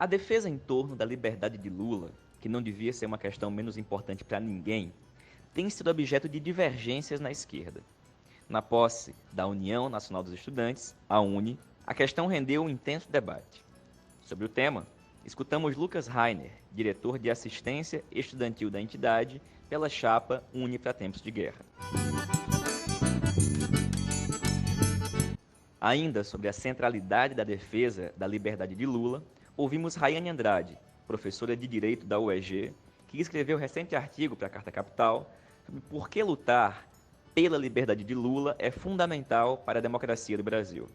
A defesa em torno da liberdade de Lula, que não devia ser uma questão menos importante para ninguém, tem sido objeto de divergências na esquerda. Na posse da União Nacional dos Estudantes, a UNE, a questão rendeu um intenso debate. Sobre o tema, escutamos Lucas Rainer, diretor de assistência estudantil da entidade, pela chapa UNE para Tempos de Guerra. Ainda sobre a centralidade da defesa da liberdade de Lula, ouvimos Rayane Andrade, professora de Direito da UEG, que escreveu recente artigo para a Carta Capital sobre por que lutar pela liberdade de Lula é fundamental para a democracia do Brasil.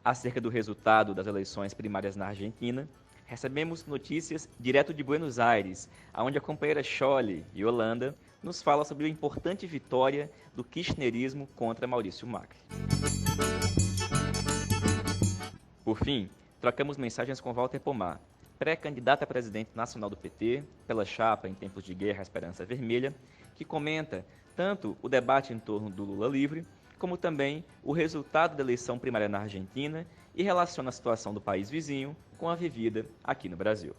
Acerca do resultado das eleições primárias na Argentina, recebemos notícias direto de Buenos Aires, onde a companheira Scholle, Yolanda, nos fala sobre a importante vitória do kirchnerismo contra Maurício Macri. Por fim, trocamos mensagens com Walter Pomar, pré-candidato a presidente nacional do PT, pela chapa em tempos de guerra Esperança Vermelha, que comenta tanto o debate em torno do Lula livre, como também o resultado da eleição primária na Argentina e relaciona a situação do país vizinho com a vivida aqui no Brasil.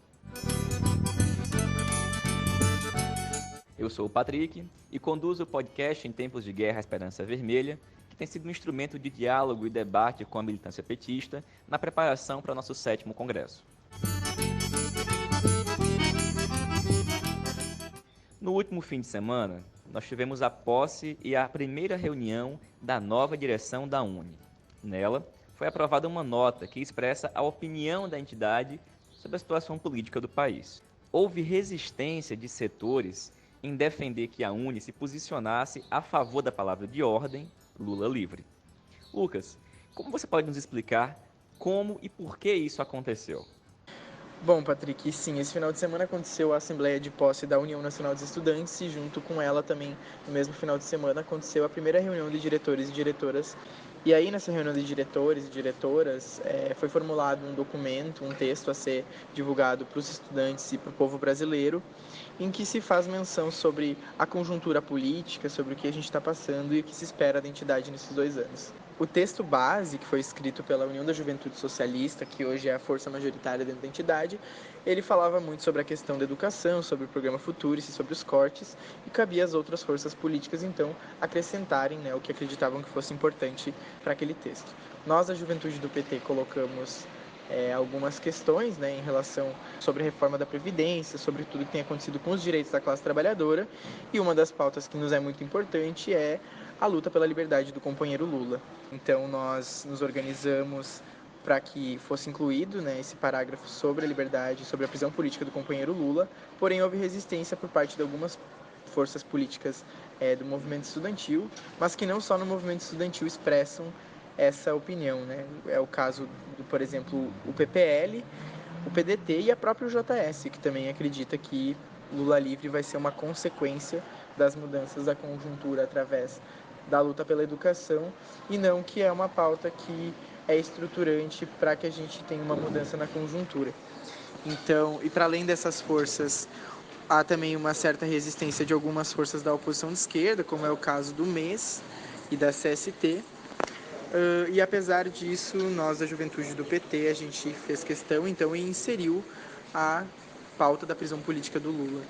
Eu sou o Patrick e conduzo o podcast Em Tempos de Guerra Esperança Vermelha, que tem sido um instrumento de diálogo e debate com a militância petista na preparação para o nosso 7º Congresso. No último fim de semana, nós tivemos a posse e a primeira reunião da nova direção da UNE. Nela, foi aprovada uma nota que expressa a opinião da entidade sobre a situação política do país. Houve resistência de setores em defender que a UNE se posicionasse a favor da palavra de ordem, Lula livre. Lucas, como você pode nos explicar como e por que isso aconteceu? Bom, Patrick, sim, esse final de semana aconteceu a Assembleia de Posse da União Nacional dos Estudantes e junto com ela também, no mesmo final de semana, aconteceu a primeira reunião de diretores e diretoras. E aí, nessa reunião de diretores e diretoras, foi formulado um documento, um texto a ser divulgado para os estudantes e para o povo brasileiro, em que se faz menção sobre a conjuntura política, sobre o que a gente está passando e o que se espera da entidade nesses 2 anos. O texto base, que foi escrito pela União da Juventude Socialista, que hoje é a força majoritária dentro da entidade, ele falava muito sobre a questão da educação, sobre o programa Futurice, sobre os cortes, e cabia às outras forças políticas, então, acrescentarem o que acreditavam que fosse importante para aquele texto. Nós, da Juventude do PT, colocamos algumas questões em relação sobre a reforma da Previdência, sobre tudo que tem acontecido com os direitos da classe trabalhadora, e uma das pautas que nos é muito importante é a luta pela liberdade do companheiro Lula. Então nós nos organizamos para que fosse incluído esse parágrafo sobre a liberdade, sobre a prisão política do companheiro Lula, porém houve resistência por parte de algumas forças políticas do movimento estudantil, mas que não só no movimento estudantil expressam essa opinião. É o caso, por exemplo, o PPL, o PDT e a própria JS, que também acredita que Lula livre vai ser uma consequência das mudanças da conjuntura através da luta pela educação e não que é uma pauta que é estruturante para que a gente tenha uma mudança na conjuntura. Então, e para além dessas forças, há também uma certa resistência de algumas forças da oposição de esquerda, como é o caso do MES e da CST. E apesar disso, nós da Juventude do PT, a gente fez questão, então, e inseriu a pauta da prisão política do Lula.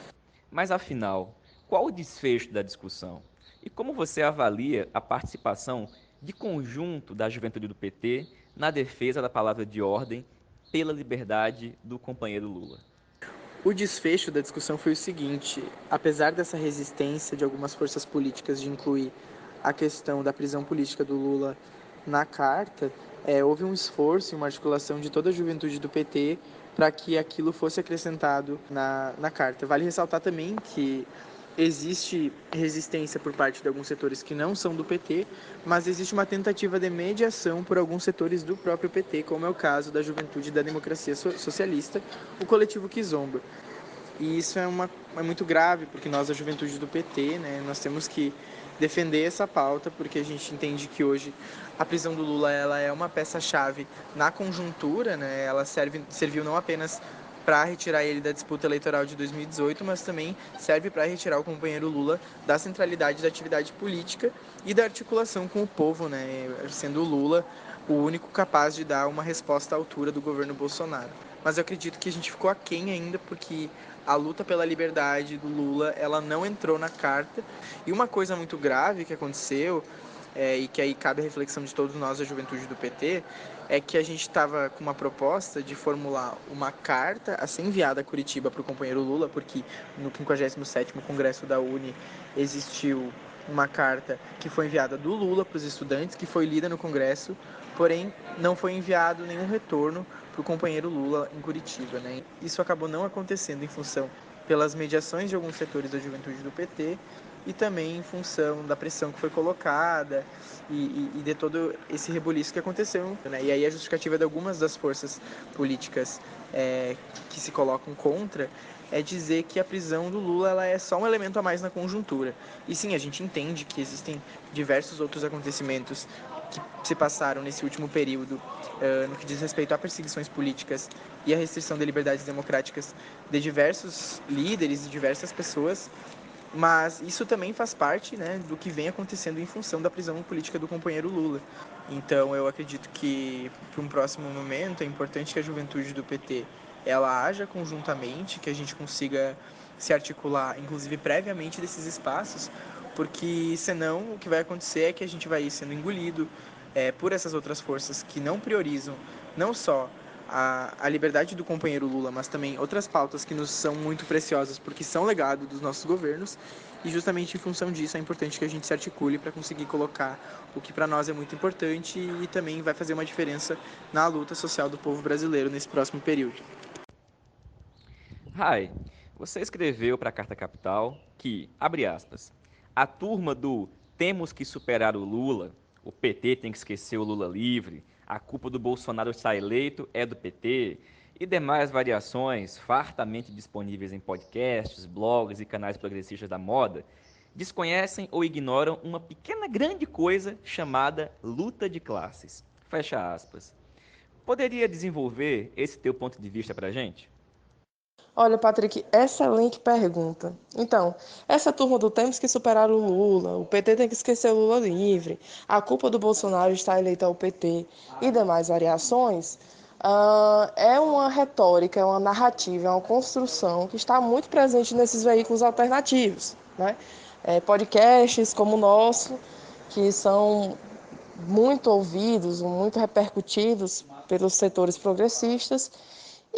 Mas afinal, qual o desfecho da discussão? E como você avalia a participação de conjunto da juventude do PT na defesa da palavra de ordem pela liberdade do companheiro Lula? O desfecho da discussão foi o seguinte: apesar dessa resistência de algumas forças políticas de incluir a questão da prisão política do Lula na carta, houve um esforço e uma articulação de toda a juventude do PT para que aquilo fosse acrescentado na carta. Vale ressaltar também que existe resistência por parte de alguns setores que não são do PT, mas existe uma tentativa de mediação por alguns setores do próprio PT, como é o caso da Juventude da Democracia Socialista, o coletivo Kizomba. E isso é muito grave, porque nós, a juventude do PT, nós temos que defender essa pauta, porque a gente entende que hoje a prisão do Lula ela é uma peça-chave na conjuntura, ela serviu não apenas para retirar ele da disputa eleitoral de 2018, mas também serve para retirar o companheiro Lula da centralidade da atividade política e da articulação com o povo, né? Sendo o Lula o único capaz de dar uma resposta à altura do governo Bolsonaro. Mas eu acredito que a gente ficou aquém ainda, porque a luta pela liberdade do Lula, ela não entrou na carta. E uma coisa muito grave que aconteceu, e que aí cabe a reflexão de todos nós, a juventude do PT, é que a gente estava com uma proposta de formular uma carta a ser enviada a Curitiba para o companheiro Lula, porque no 57º Congresso da UNE existiu uma carta que foi enviada do Lula para os estudantes, que foi lida no Congresso, porém não foi enviado nenhum retorno para o companheiro Lula em Curitiba, né? Isso acabou não acontecendo em função pelas mediações de alguns setores da juventude do PT e também em função da pressão que foi colocada e de todo esse rebuliço que aconteceu, né? E aí a justificativa de algumas das forças políticas que se colocam contra é dizer que a prisão do Lula ela é só um elemento a mais na conjuntura. E sim, a gente entende que existem diversos outros acontecimentos que se passaram nesse último período no que diz respeito a perseguições políticas e a restrição de liberdades democráticas de diversos líderes e diversas pessoas, mas isso também faz parte, né, do que vem acontecendo em função da prisão política do companheiro Lula. Então eu acredito que para um próximo momento é importante que a juventude do PT ela haja conjuntamente, que a gente consiga se articular, inclusive previamente desses espaços, porque senão o que vai acontecer é que a gente vai ir sendo engolido por essas outras forças que não priorizam não só a liberdade do companheiro Lula, mas também outras pautas que nos são muito preciosas porque são legado dos nossos governos, e justamente em função disso é importante que a gente se articule para conseguir colocar o que para nós é muito importante e também vai fazer uma diferença na luta social do povo brasileiro nesse próximo período. Rai, você escreveu para a Carta Capital que, abre aspas, a turma do temos que superar o Lula, o PT tem que esquecer o Lula livre, a culpa do Bolsonaro estar eleito é do PT, e demais variações fartamente disponíveis em podcasts, blogs e canais progressistas da moda, desconhecem ou ignoram uma pequena grande coisa chamada luta de classes. Fecha aspas. Poderia desenvolver esse teu ponto de vista para a gente? Olha, Patrick, excelente pergunta. Então, essa turma do temos que superar o Lula, o PT tem que esquecer o Lula livre, a culpa do Bolsonaro está eleita ao PT e demais variações, é uma retórica, é uma narrativa, é uma construção que está muito presente nesses veículos alternativos, né? Podcasts como o nosso, que são muito ouvidos, muito repercutidos pelos setores progressistas,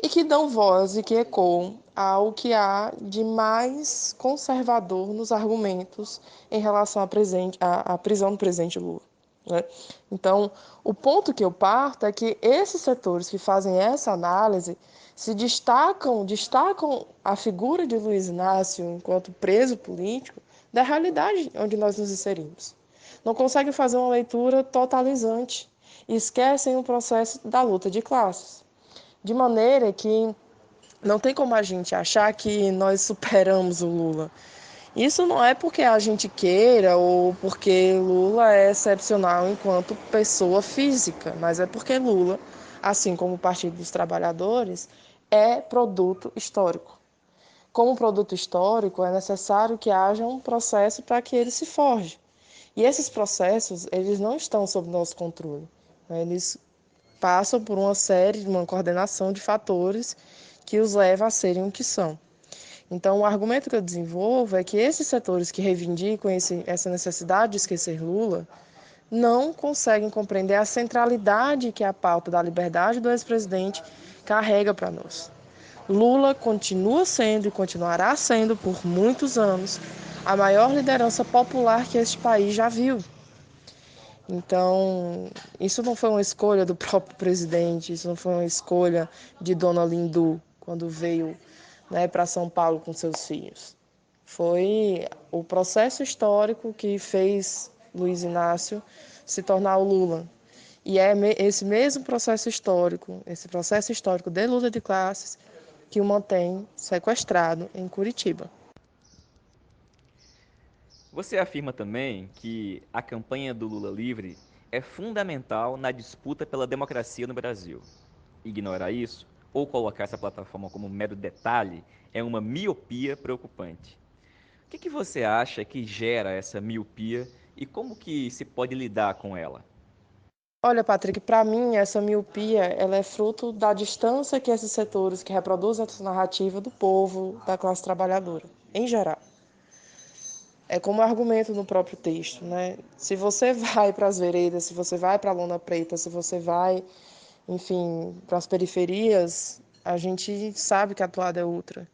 e que dão voz e que ecoam ao que há de mais conservador nos argumentos em relação à prisão do presidente Lula. Né? Então, o ponto que eu parto é que esses setores que fazem essa análise se destacam a figura de Luiz Inácio enquanto preso político da realidade onde nós nos inserimos. Não conseguem fazer uma leitura totalizante e esquecem o processo da luta de classes. De maneira que não tem como a gente achar que nós superamos o Lula. Isso não é porque a gente queira ou porque Lula é excepcional enquanto pessoa física, mas é porque Lula, assim como o Partido dos Trabalhadores, é produto histórico. Como produto histórico, é necessário que haja um processo para que ele se forje. E esses processos, eles não estão sob nosso controle. Eles passam por uma coordenação de fatores que os leva a serem o que são. Então, o argumento que eu desenvolvo é que esses setores que reivindicam essa necessidade de esquecer Lula não conseguem compreender a centralidade que a pauta da liberdade do ex-presidente carrega para nós. Lula continua sendo e continuará sendo por muitos anos a maior liderança popular que este país já viu. Então, isso não foi uma escolha do próprio presidente, isso não foi uma escolha de Dona Lindu quando veio, né, para São Paulo com seus filhos. Foi o processo histórico que fez Luiz Inácio se tornar o Lula. E é esse mesmo processo histórico, esse processo histórico de luta de classes, que o mantém sequestrado em Curitiba. Você afirma também que a campanha do Lula livre é fundamental na disputa pela democracia no Brasil. Ignorar isso ou colocar essa plataforma como um mero detalhe, é uma miopia preocupante. O que você acha que gera essa miopia e como que se pode lidar com ela? Olha, Patrick, para mim essa miopia ela é fruto da distância que esses setores que reproduzem essa narrativa do povo, da classe trabalhadora, em geral. É como argumento no próprio texto, né? Se você vai para as veredas, se você vai para a lona preta, se você vai, enfim, para as periferias, a gente sabe que a toada é outra.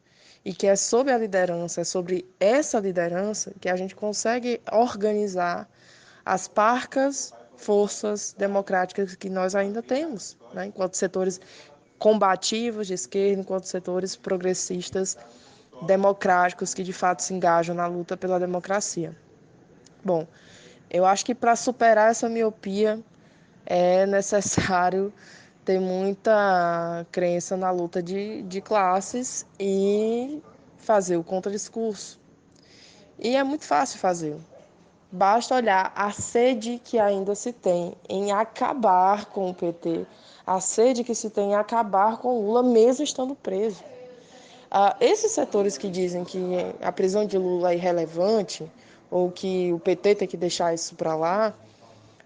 E que é sob a liderança, é sobre essa liderança que a gente consegue organizar as parcas forças democráticas que nós ainda temos, né? Enquanto setores combativos de esquerda, enquanto setores progressistas democráticos que de fato se engajam na luta pela democracia. Bom, eu acho que para superar essa miopia é necessário ter muita crença na luta de classes e fazer o contradiscurso. E é muito fácil fazê-lo. Basta olhar a sede que ainda se tem em acabar com o PT, a sede que se tem em acabar com o Lula, mesmo estando preso. Esses setores que dizem que a prisão de Lula é irrelevante, ou que o PT tem que deixar isso para lá,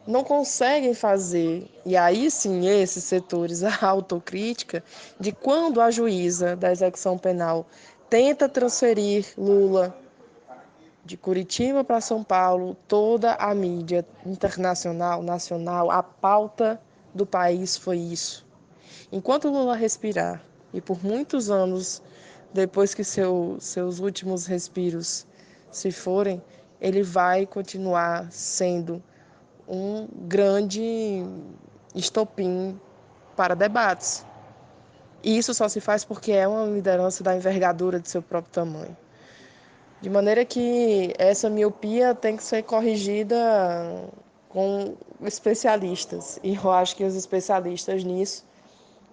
não conseguem fazer, e aí sim esses setores, a autocrítica de quando a juíza da execução penal tenta transferir Lula de Curitiba para São Paulo, toda a mídia internacional, nacional, a pauta do país foi isso. Enquanto Lula respirar, e por muitos anos depois que seus últimos respiros se forem, ele vai continuar sendo um grande estopim para debates. E isso só se faz porque é uma liderança da envergadura de seu próprio tamanho. De maneira que essa miopia tem que ser corrigida com especialistas. E eu acho que os especialistas nisso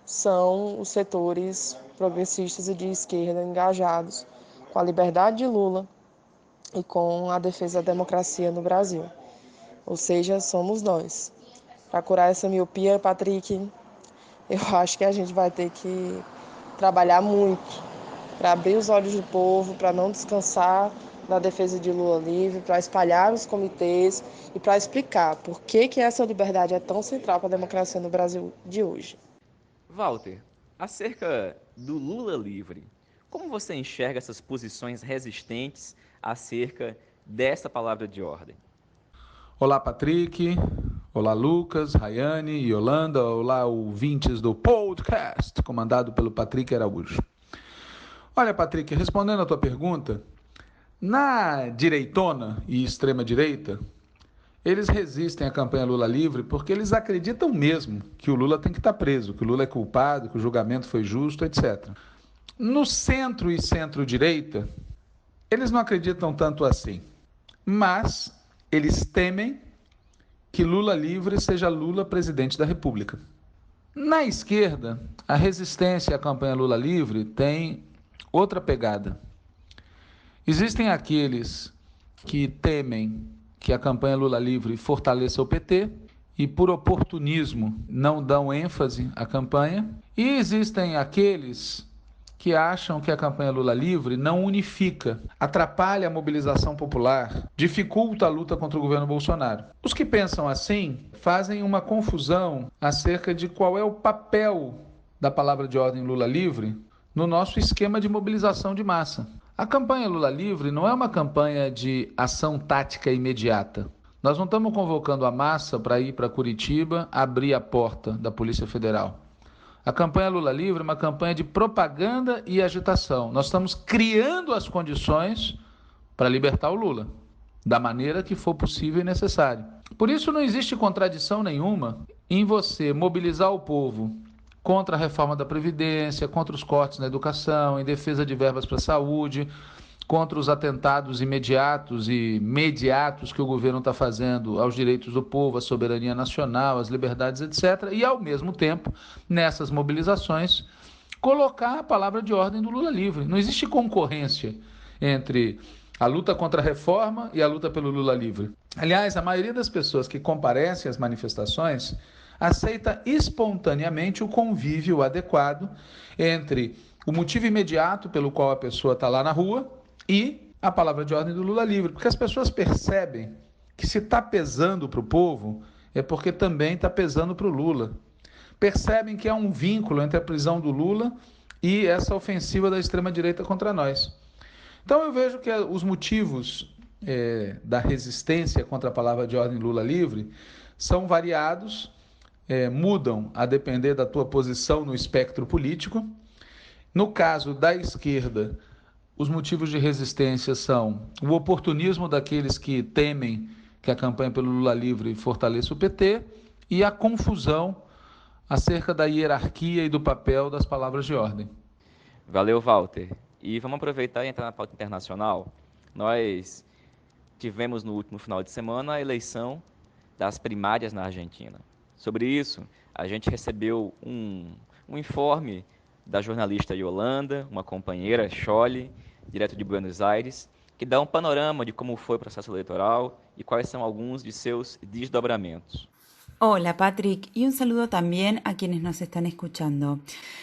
são os setores progressistas e de esquerda engajados com a liberdade de Lula e com a defesa da democracia no Brasil. Ou seja, somos nós. Para curar essa miopia, Patrick, eu acho que a gente vai ter que trabalhar muito para abrir os olhos do povo, para não descansar da defesa de Lula livre, para espalhar os comitês e para explicar por que essa liberdade é tão central para a democracia no Brasil de hoje. Walter, acerca do Lula livre, como você enxerga essas posições resistentes acerca dessa palavra de ordem? Olá, Patrick. Olá, Lucas, Rayane, Yolanda. Olá, ouvintes do podcast, comandado pelo Patrick Araújo. Olha, Patrick, respondendo a tua pergunta, na direitona e extrema-direita, eles resistem à campanha Lula livre porque eles acreditam mesmo que o Lula tem que estar preso, que o Lula é culpado, que o julgamento foi justo, etc. No centro e centro-direita, eles não acreditam tanto assim, mas eles temem que Lula livre seja Lula presidente da República. Na esquerda, a resistência à campanha Lula livre tem outra pegada. Existem aqueles que temem que a campanha Lula livre fortaleça o PT e, por oportunismo, não dão ênfase à campanha. E existem aqueles que acham que a campanha Lula livre não unifica, atrapalha a mobilização popular, dificulta a luta contra o governo Bolsonaro. Os que pensam assim fazem uma confusão acerca de qual é o papel da palavra de ordem Lula livre no nosso esquema de mobilização de massa. A campanha Lula livre não é uma campanha de ação tática imediata. Nós não estamos convocando a massa para ir para Curitiba abrir a porta da Polícia Federal. A campanha Lula livre é uma campanha de propaganda e agitação. Nós estamos criando as condições para libertar o Lula, da maneira que for possível e necessário. Por isso não existe contradição nenhuma em você mobilizar o povo contra a reforma da Previdência, contra os cortes na educação, em defesa de verbas para a saúde, contra os atentados imediatos e mediatos que o governo está fazendo aos direitos do povo, à soberania nacional, às liberdades, etc. E, ao mesmo tempo, nessas mobilizações, colocar a palavra de ordem do Lula livre. Não existe concorrência entre a luta contra a reforma e a luta pelo Lula livre. Aliás, a maioria das pessoas que comparecem às manifestações aceita espontaneamente o convívio adequado entre o motivo imediato pelo qual a pessoa está lá na rua e a palavra de ordem do Lula livre. Porque as pessoas percebem que se está pesando para o povo, é porque também está pesando para o Lula. Percebem que há um vínculo entre a prisão do Lula e essa ofensiva da extrema-direita contra nós. Então eu vejo que os motivos da resistência contra a palavra de ordem Lula livre são variados, mudam a depender da tua posição no espectro político. No caso da esquerda, os motivos de resistência são o oportunismo daqueles que temem que a campanha pelo Lula livre fortaleça o PT e a confusão acerca da hierarquia e do papel das palavras de ordem. Valeu, Walter. E vamos aproveitar e entrar na pauta internacional. Nós tivemos no último final de semana a eleição das primárias na Argentina. Sobre isso, a gente recebeu um informe da jornalista Yolanda, uma companheira, Chole, direto de Buenos Aires, que dá um panorama de como foi o processo eleitoral y cuáles son algunos de sus desdobramientos. Hola Patrick, y un saludo también a quienes nos están escuchando.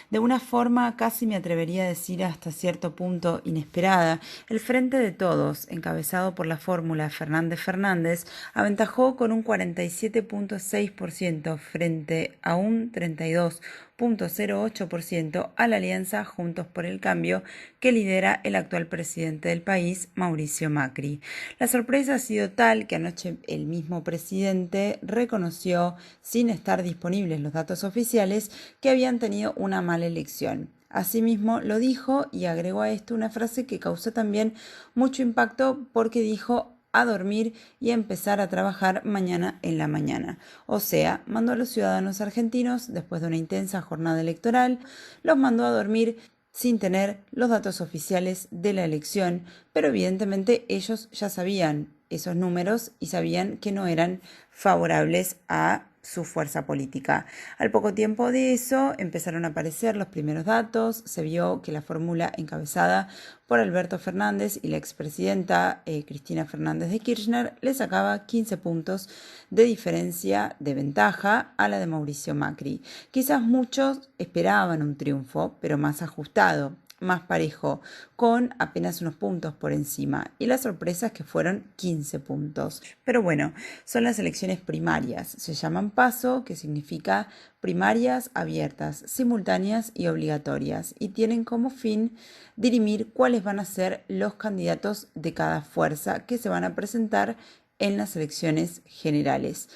De una forma casi me atrevería a decir hasta cierto punto inesperada, el Frente de Todos, encabezado por la fórmula Fernández, aventajó con un 47.6% frente a un 32.08% a la alianza Juntos por el Cambio que lidera el actual presidente del país, Mauricio Macri. La sorpresa ha sido tal que anoche el mismo presidente reconoció, sin estar disponibles los datos oficiales, que habían tenido una mala elección. Asimismo lo dijo y agregó a esto una frase que causó también mucho impacto porque dijo a dormir y a empezar a trabajar mañana en la mañana. O sea, mandó a los ciudadanos argentinos, después de una intensa jornada electoral, los mandó a dormir sin tener los datos oficiales de la elección, pero evidentemente ellos ya sabían esos números y sabían que no eran favorables a su fuerza política. Al poco tiempo de eso empezaron a aparecer los primeros datos, se vio que la fórmula encabezada por Alberto Fernández y la expresidenta Cristina Fernández de Kirchner le sacaba 15 puntos de diferencia de ventaja a la de Mauricio Macri. Quizás muchos esperaban un triunfo, pero más ajustado, más parejo, con apenas unos puntos por encima, y la sorpresa es que fueron 15 puntos. Pero bueno, son las elecciones primarias, se llaman PASO, que significa primarias abiertas, simultáneas y obligatorias, y tienen como fin dirimir cuáles van a ser los candidatos de cada fuerza que se van a presentar en las elecciones generales.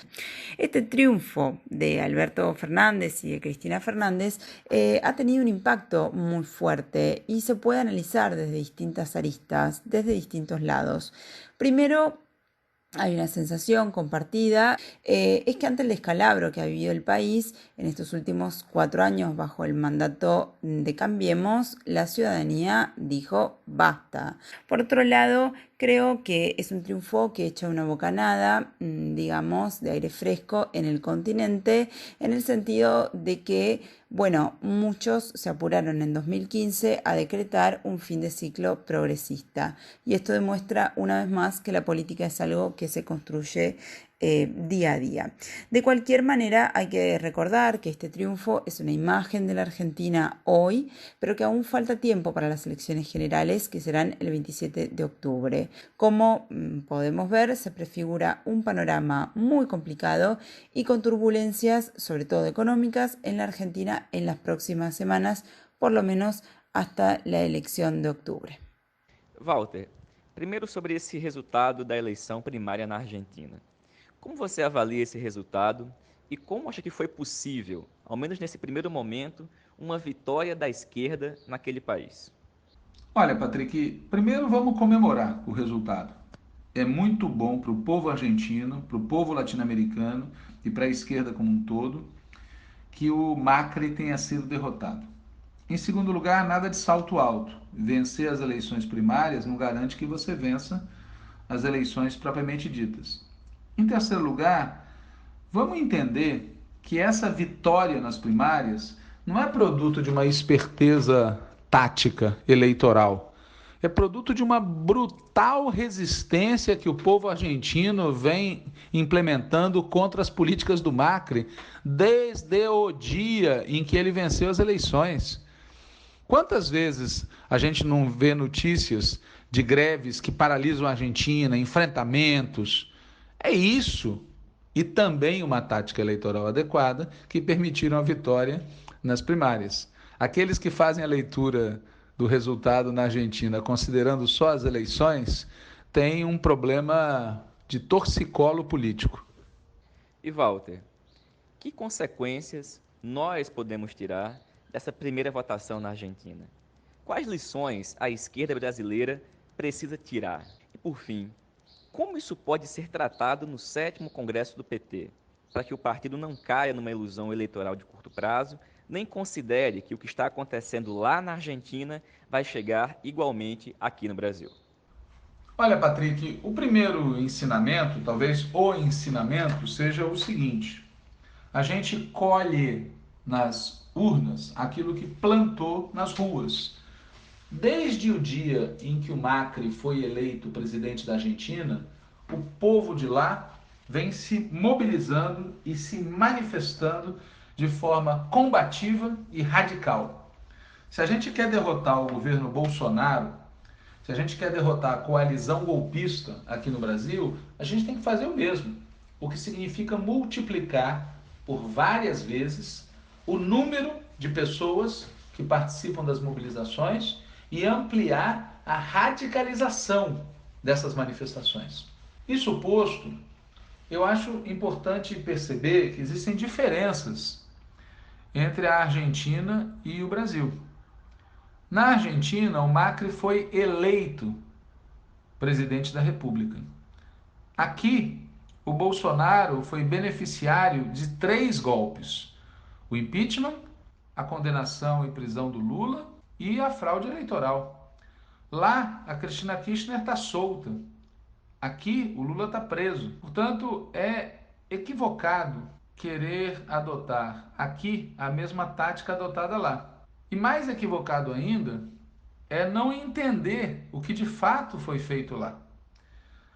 Este triunfo de Alberto Fernández y de Cristina Fernández ha tenido un impacto muy fuerte y se puede analizar desde distintas aristas, desde distintos lados. Primero, hay una sensación compartida, es que ante el descalabro que ha vivido el país en estos últimos 4 años bajo el mandato de Cambiemos, la ciudadanía dijo basta. Por otro lado, creo que es un triunfo que echa una bocanada, digamos, de aire fresco en el continente, en el sentido de que, bueno, muchos se apuraron en 2015 a decretar un fin de ciclo progresista. Y esto demuestra una vez más que la política es algo que se construye día a día. De cualquier manera, hay que recordar que este triunfo es una imagen de la Argentina hoy, pero que aún falta tiempo para las elecciones generales, que serán el 27 de octubre. Como podemos ver, se prefigura un panorama muy complicado y con turbulencias, sobre todo económicas, en la Argentina en las próximas semanas, por lo menos hasta la elección de octubre. Walter, primeiro sobre esse resultado da eleição primária na Argentina. Como você avalia esse resultado e como acha que foi possível, ao menos nesse primeiro momento, uma vitória da esquerda naquele país? Olha, Patrick, primeiro vamos comemorar o resultado. É muito bom para o povo argentino, para o povo latino-americano e para a esquerda como um todo que o Macri tenha sido derrotado. Em segundo lugar, nada de salto alto. Vencer as eleições primárias não garante que você vença as eleições propriamente ditas. Em terceiro lugar, vamos entender que essa vitória nas primárias não é produto de uma esperteza tática eleitoral. é produto de uma brutal resistência que o povo argentino vem implementando contra as políticas do Macri desde o dia em que ele venceu as eleições. Quantas vezes a gente não vê notícias de greves que paralisam a Argentina, enfrentamentos? É isso, e também uma tática eleitoral adequada que permitiram a vitória nas primárias. Aqueles que fazem a leitura do resultado na Argentina considerando só as eleições têm um problema de torcicolo político. E Walter, que consequências nós podemos tirar dessa primeira votação na Argentina? Quais lições a esquerda brasileira precisa tirar? E por fim, como isso pode ser tratado no 7º Congresso do PT, para que o partido não caia numa ilusão eleitoral de curto prazo, nem considere que o que está acontecendo lá na Argentina vai chegar igualmente aqui no Brasil? Olha, Patrick, o primeiro ensinamento, talvez o ensinamento, seja o seguinte: a gente colhe nas urnas aquilo que plantou nas ruas. Desde o dia em que o Macri foi eleito presidente da Argentina, o povo de lá vem se mobilizando e se manifestando de forma combativa e radical. Se a gente quer derrotar o governo Bolsonaro, se a gente quer derrotar a coalizão golpista aqui no Brasil, a gente tem que fazer o mesmo, o que significa multiplicar por várias vezes o número de pessoas que participam das mobilizações e ampliar a radicalização dessas manifestações. Isso posto, eu acho importante perceber que existem diferenças entre a Argentina e o Brasil. Na Argentina, o Macri foi eleito presidente da República. Aqui, o Bolsonaro foi beneficiário de 3 golpes: o impeachment, a condenação e prisão do Lula e a fraude eleitoral. Lá, a Cristina Kirchner está solta. Aqui, o Lula está preso. Portanto, é equivocado querer adotar aqui a mesma tática adotada lá. E mais equivocado ainda é não entender o que de fato foi feito lá.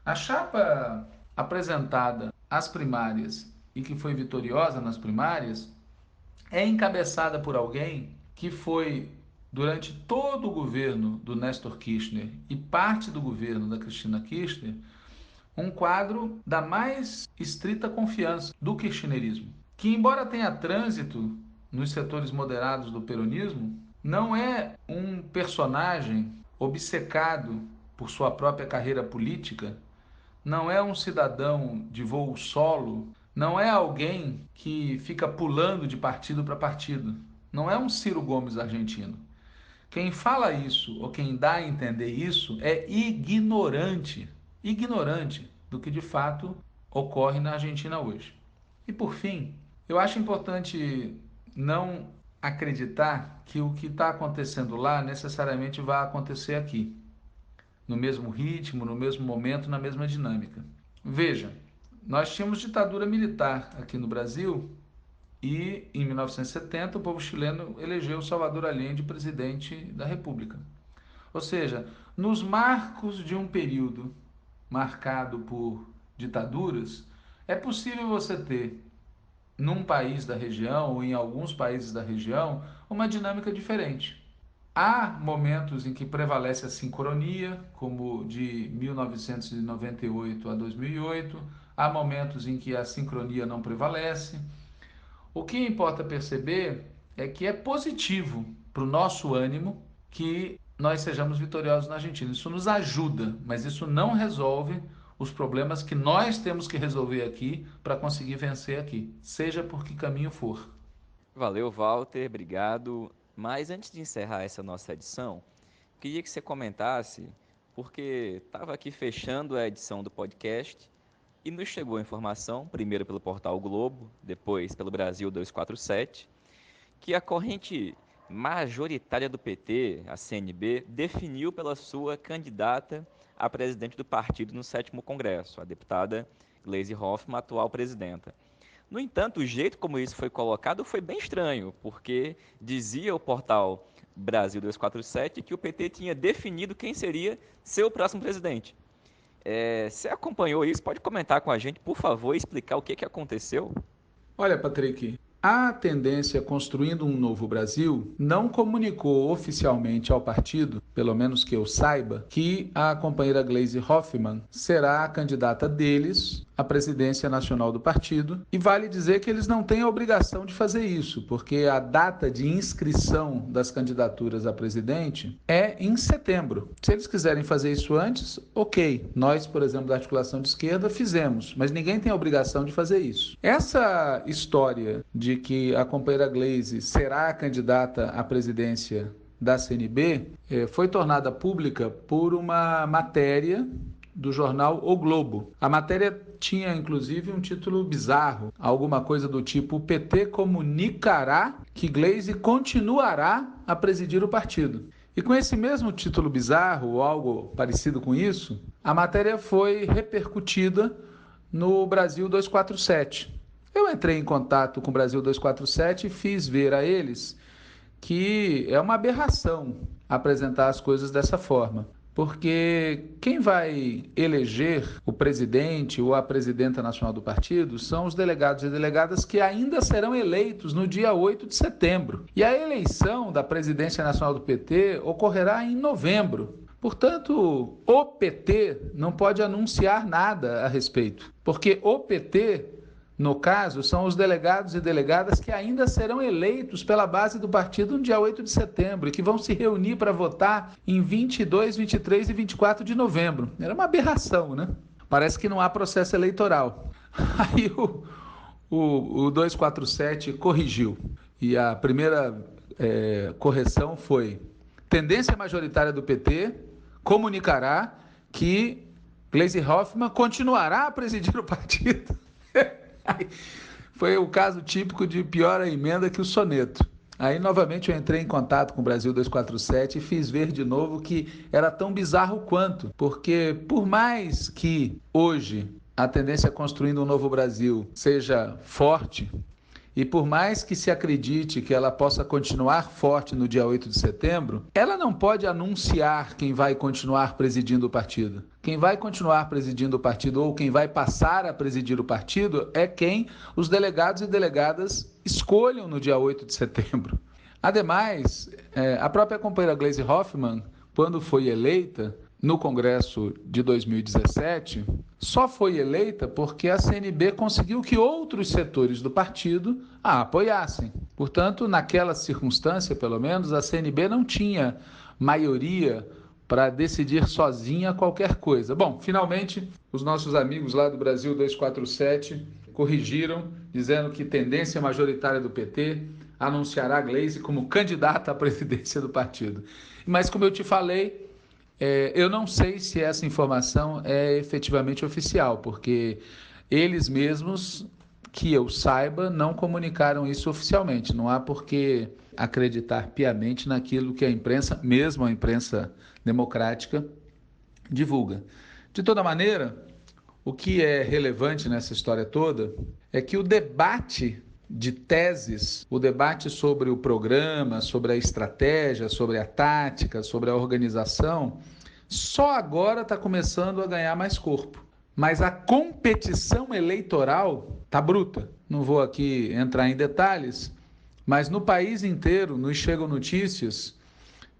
A chapa apresentada às primárias e que foi vitoriosa nas primárias é encabeçada por alguém que foi, durante todo o governo do Néstor Kirchner e parte do governo da Cristina Kirchner, um quadro da mais estrita confiança do kirchnerismo, que, embora tenha trânsito nos setores moderados do peronismo, não é um personagem obcecado por sua própria carreira política, não é um cidadão de voo solo, não é alguém que fica pulando de partido para partido, não é um Ciro Gomes argentino. Quem fala isso, ou quem dá a entender isso, é ignorante do que de fato ocorre na Argentina hoje. E por fim, eu acho importante não acreditar que o que está acontecendo lá necessariamente vai acontecer aqui, no mesmo ritmo, no mesmo momento, na mesma dinâmica. Veja, nós tínhamos ditadura militar aqui no Brasil e, em 1970, o povo chileno elegeu Salvador Allende presidente da República. Ou seja, nos marcos de um período marcado por ditaduras, é possível você ter, num país da região ou em alguns países da região, uma dinâmica diferente. Há momentos em que prevalece a sincronia, como de 1998 a 2008, há momentos em que a sincronia não prevalece. O que importa perceber é que é positivo para o nosso ânimo que nós sejamos vitoriosos na Argentina. Isso nos ajuda, mas isso não resolve os problemas que nós temos que resolver aqui para conseguir vencer aqui, seja por que caminho for. Valeu, Walter, obrigado. Mas antes de encerrar essa nossa edição, queria que você comentasse, porque estava aqui fechando a edição do podcast e nos chegou a informação, primeiro pelo portal o Globo, depois pelo Brasil 247, que a corrente majoritária do PT, a CNB, definiu pela sua candidata a presidente do partido no 7º Congresso, a deputada Gleisi Hoffmann, atual presidenta. No entanto, o jeito como isso foi colocado foi bem estranho, porque dizia o portal Brasil 247, que o PT tinha definido quem seria seu próximo presidente. Você acompanhou isso? Pode comentar com a gente, por favor, e explicar o que aconteceu? Olha, Patrick, a Tendência Construindo um Novo Brasil não comunicou oficialmente ao partido, pelo menos que eu saiba, que a companheira Gleisi Hoffmann será a candidata deles à presidência nacional do partido. E vale dizer que eles não têm a obrigação de fazer isso, porque a data de inscrição das candidaturas a presidente é em setembro. Se eles quiserem fazer isso antes, ok. Nós, por exemplo, da Articulação de Esquerda, fizemos, mas ninguém tem a obrigação de fazer isso. Essa história de que a companheira Gleisi será a candidata à presidência da CNB foi tornada pública por uma matéria do jornal O Globo. A matéria tinha, inclusive, um título bizarro, alguma coisa do tipo: o PT comunicará que Gleisi continuará a presidir o partido. E com esse mesmo título bizarro, ou algo parecido com isso, a matéria foi repercutida no Brasil 247. Eu entrei em contato com o Brasil 247 e fiz ver a eles que é uma aberração apresentar as coisas dessa forma. Porque quem vai eleger o presidente ou a presidenta nacional do partido são os delegados e delegadas que ainda serão eleitos no dia 8 de setembro. E a eleição da presidência nacional do PT ocorrerá em novembro. Portanto, o PT não pode anunciar nada a respeito, porque o PT, no caso, são os delegados e delegadas que ainda serão eleitos pela base do partido no dia 8 de setembro e que vão se reunir para votar em 22, 23 e 24 de novembro. Era uma aberração, né? Parece que não há processo eleitoral. Aí o 247 corrigiu. E a primeira correção foi: tendência majoritária do PT comunicará que Gleisi Hoffmann continuará a presidir o partido. Foi o caso típico de pior a emenda que o soneto. Aí, novamente, eu entrei em contato com o Brasil 247 e fiz ver de novo que era tão bizarro quanto. Porque, por mais que hoje a Tendência Construindo um Novo Brasil seja forte, e por mais que se acredite que ela possa continuar forte no dia 8 de setembro, ela não pode anunciar quem vai continuar presidindo o partido. Quem vai continuar presidindo o partido ou quem vai passar a presidir o partido é quem os delegados e delegadas escolham no dia 8 de setembro. Ademais, a própria companheira Gleisi Hoffmann, quando foi eleita no Congresso de 2017, só foi eleita porque a CNB conseguiu que outros setores do partido a apoiassem. Portanto, naquela circunstância, pelo menos, a CNB não tinha maioria para decidir sozinha qualquer coisa. Bom, finalmente, os nossos amigos lá do Brasil 247 corrigiram, dizendo que tendência majoritária do PT anunciará a Gleisi como candidata à presidência do partido. Mas, como eu te falei, eu não sei se essa informação é efetivamente oficial, porque eles mesmos, que eu saiba, não comunicaram isso oficialmente. Não há por que acreditar piamente naquilo que a imprensa, mesmo a imprensa democrática, divulga. De toda maneira, o que é relevante nessa história toda é que o debate de teses, o debate sobre o programa, sobre a estratégia, sobre a tática, sobre a organização, só agora está começando a ganhar mais corpo. Mas a competição eleitoral está bruta. Não vou aqui entrar em detalhes, mas no país inteiro nos chegam notícias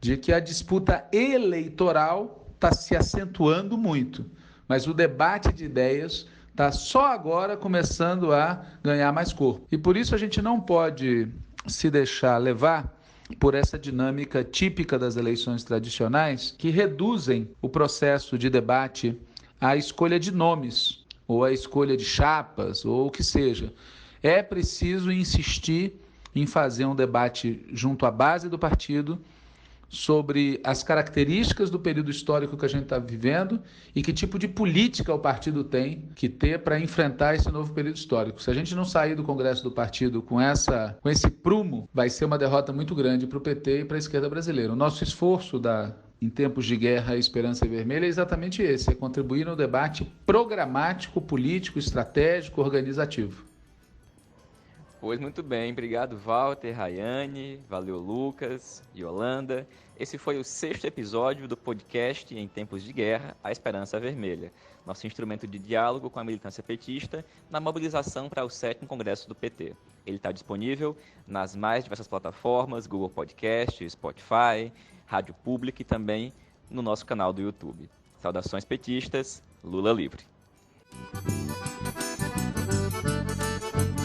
de que a disputa eleitoral está se acentuando muito. Mas o debate de ideias está só agora começando a ganhar mais corpo. E por isso a gente não pode se deixar levar por essa dinâmica típica das eleições tradicionais que reduzem o processo de debate à escolha de nomes, ou à escolha de chapas, ou o que seja. É preciso insistir em fazer um debate junto à base do partido sobre as características do período histórico que a gente está vivendo e que tipo de política o partido tem que ter para enfrentar esse novo período histórico. Se a gente não sair do Congresso do partido com esse prumo, vai ser uma derrota muito grande para o PT e para a esquerda brasileira. O nosso esforço em tempos de guerra, esperança e vermelha é exatamente esse, é contribuir no debate programático, político, estratégico, organizativo. Pois muito bem, obrigado Walter, Rayane, valeu Lucas, Yolanda. Esse foi o 6º episódio do podcast Em Tempos de Guerra, A Esperança Vermelha, nosso instrumento de diálogo com a militância petista na mobilização para o 7º Congresso do PT. Ele está disponível nas mais diversas plataformas, Google Podcast, Spotify, Rádio Pública e também no nosso canal do YouTube. Saudações petistas, Lula livre!